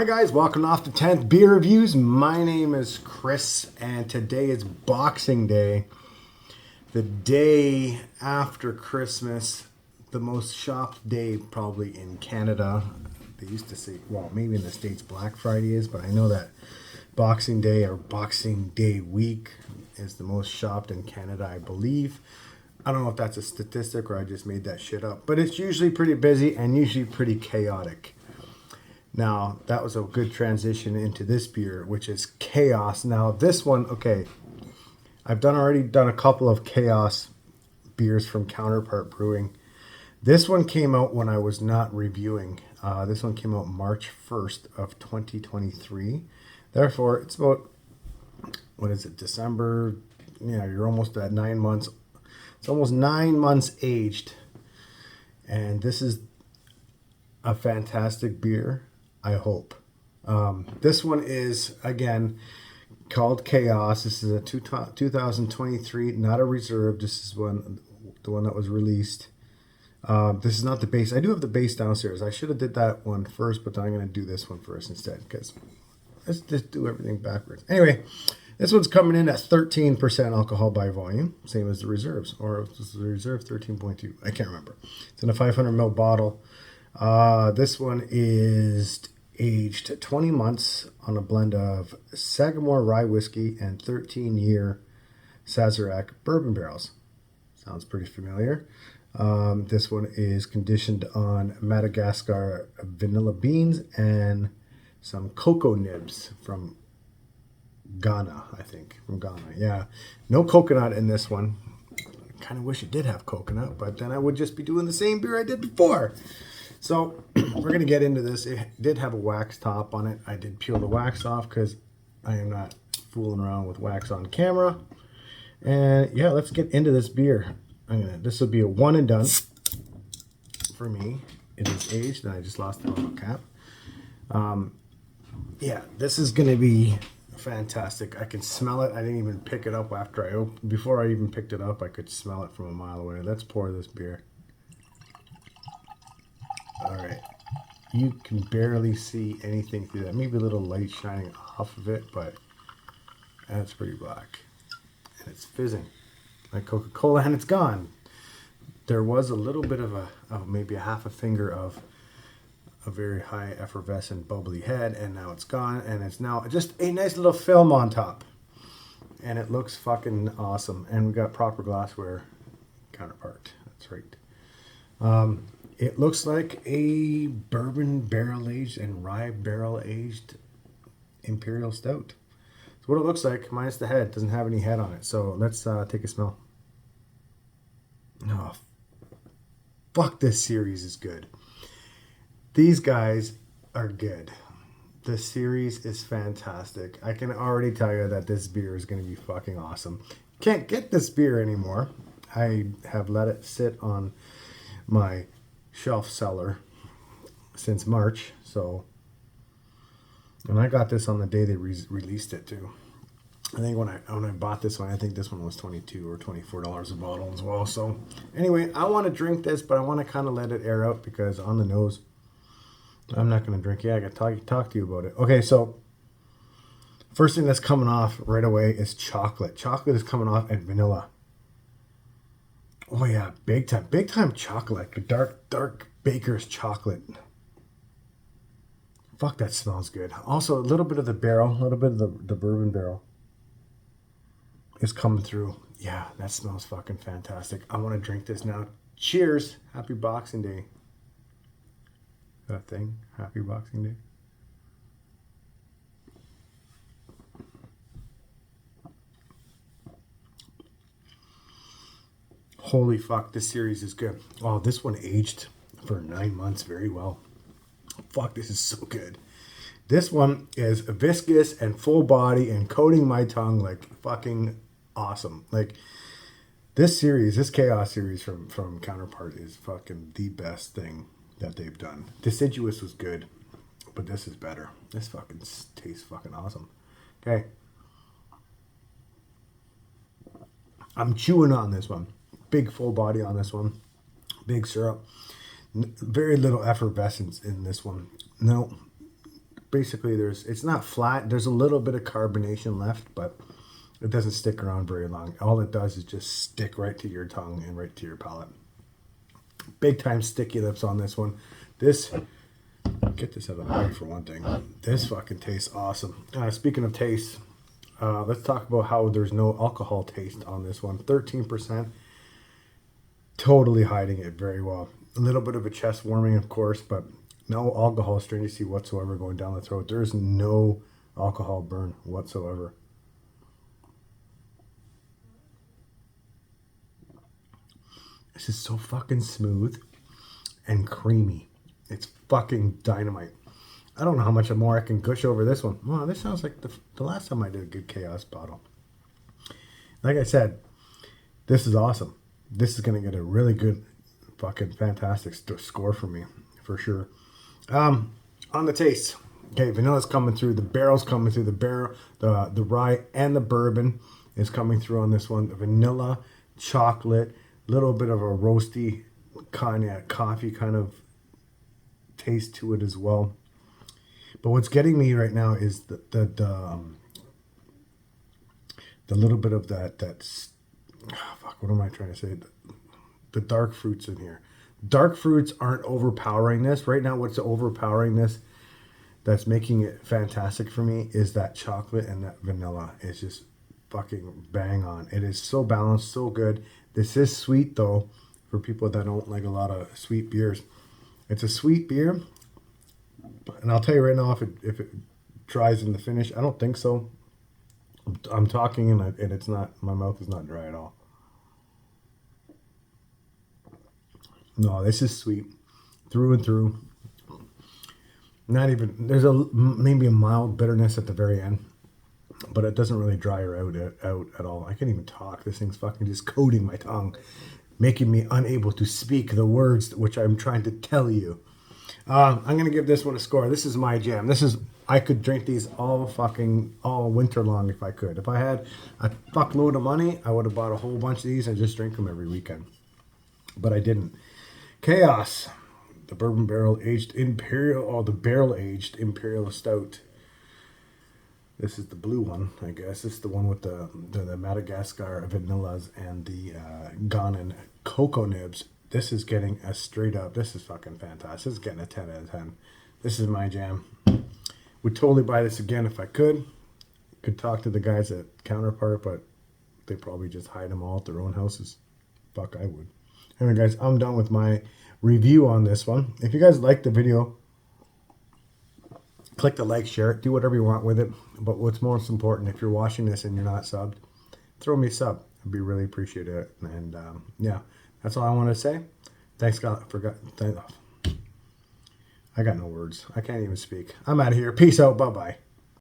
Hi guys, welcome off to 10th Beer Reviews. My name is Chris and today is Boxing Day. The day after Christmas, the most shopped day probably in Canada. They used to say, well, maybe in the States Black Friday is, but I know that Boxing Day or Boxing Day week is the most shopped in Canada, I believe. I don't know if that's a statistic or I just made that shit up, but it's usually pretty busy and usually pretty chaotic. Now, that was a good transition into this beer, which is Chaos. Now, this one, okay, I've already done a couple of Chaos beers from Counterpart Brewing. This one came out when I was not reviewing. This one came out March 1st of 2023. Therefore, it's about, what is it, December? Yeah, you're almost at 9 months. It's almost 9 months aged. And this is a fantastic beer. I hope. This one is, again, called Chaos. This is a 2023, not a reserve. This is the one that was released. This is not the base. I do have the base downstairs. I should have did that one first, but I'm going to do this one first instead because let's just do everything backwards. Anyway, this one's coming in at 13% alcohol by volume, same as the reserves, or was the reserve 13.2? I can't remember. It's in a 500 ml bottle. This one is aged 20 months on a blend of Sagamore rye whiskey and 13-year Sazerac bourbon barrels. Sounds pretty familiar. This one is conditioned on Madagascar vanilla beans and some cocoa nibs from Ghana, I think. From Ghana, yeah. No coconut in this one. I kind of wish it did have coconut, but then I would just be doing the same beer I did before. So we're going to get into this. It did have a wax top on it. I did peel the wax off because I am not fooling around with wax on camera. And yeah, let's get into this beer. This will be a one and done for me. It is aged and I just lost the bottle cap. Yeah, this is going to be fantastic. I can smell it. I didn't even pick it up after before I even picked it up. I could smell it from a mile away. Let's pour this beer. All right, you can barely see anything through that. Maybe a little light shining off of it, but that's pretty black. And it's fizzing like Coca-Cola, and it's gone. There was a little bit of maybe a half a finger of a very high effervescent bubbly head, and now it's gone, and it's now just a nice little film on top. And it looks fucking awesome. And we got proper glassware, Counterpart. That's right. It looks like a bourbon barrel-aged and rye barrel-aged imperial stout. That's what it looks like, minus the head. It doesn't have any head on it. So let's take a smell. Oh, fuck, this series is good. These guys are good. The series is fantastic. I can already tell you that this beer is going to be fucking awesome. Can't get this beer anymore. I have let it sit on my shelf cellar since March, and I got this on the day they released it too. I think when I bought this one, I think this one was $22 or $24 a bottle as well. So anyway, I want to drink this, but I want to kind of let it air out because on the nose, I'm not going to drink. Yeah, I got to talk to you about it. Okay, so first thing that's coming off right away is chocolate. Chocolate is coming off and vanilla. Oh yeah, big time chocolate. Dark baker's chocolate. Fuck, that smells good. Also, a little bit of the barrel, a little bit of the bourbon barrel is coming through. Yeah, that smells fucking fantastic. I want to drink this now. Cheers. Happy Boxing Day. That thing. Happy Boxing Day. Holy fuck, this series is good. Oh, this one aged for 9 months very well. Fuck, this is so good. This one is viscous and full body and coating my tongue like fucking awesome. Like this series, this Chaos series from Counterpart is fucking the best thing that they've done. Deciduous was good, but this is better. This fucking tastes fucking awesome. Okay. I'm chewing on this one. Big full body on this one. Big syrup. Very little effervescence in this one. No, basically it's not flat. There's a little bit of carbonation left, but it doesn't stick around very long. All it does is just stick right to your tongue and right to your palate. Big time sticky lips on this one. Get this out of the way for one thing. This fucking tastes awesome. Speaking of taste, let's talk about how there's no alcohol taste on this one. 13%. Totally hiding it very well. A little bit of a chest warming, of course, but no alcohol stringency whatsoever going down the throat. There's no alcohol burn whatsoever. This is so fucking smooth and creamy. It's fucking dynamite. I don't know how much more I can gush over this one. Wow, this sounds like the last time I did a good Chaos bottle. Like I said, this is awesome. This is going to get a really good, fucking fantastic score for me, for sure. On the taste. Okay, vanilla's coming through. The barrel's coming through. The rye and the bourbon is coming through on this one. The vanilla, chocolate, little bit of a roasty kind of coffee kind of taste to it as well. But what's getting me right now is the little bit of what am I trying to say? The dark fruits in here. Dark fruits aren't overpowering this. Right now, what's overpowering this that's making it fantastic for me is that chocolate and that vanilla. It's just fucking bang on. It is so balanced, so good. This is sweet though, for people that don't like a lot of sweet beers. It's a sweet beer, and I'll tell you right now, if it dries in the finish, I don't think so. I'm talking and it's not, my mouth is not dry at all. No, this is sweet through and through. Not even, there's maybe a mild bitterness at the very end, but it doesn't really dry her out at all. I can't even talk. This thing's fucking just coating my tongue, making me unable to speak the words which I'm trying to tell you. I'm going to give this one a score. This is my jam. I could drink these all winter long if I could. If I had a fuckload of money, I would have bought a whole bunch of these and just drink them every weekend. But I didn't. Chaos, the bourbon barrel aged imperial stout. This is the blue one, I guess. This is the one with the Madagascar vanillas and the Ghanaian cocoa nibs. This is getting a straight up. This is fucking fantastic. This is getting a 10 out of 10. This is my jam. Would totally buy this again if I could. Could talk to the guys at Counterpart, but they probably just hide them all at their own houses. Fuck, I would. Anyway, guys, I'm done with my review on this one. If you guys like the video, click the like, share it, do whatever you want with it. But what's most important, if you're watching this and you're not subbed, throw me a sub. I'd be really appreciative. And yeah, that's all I want to say. Thanks, God. I got no words. I can't even speak. I'm out of here. Peace out. Bye-bye.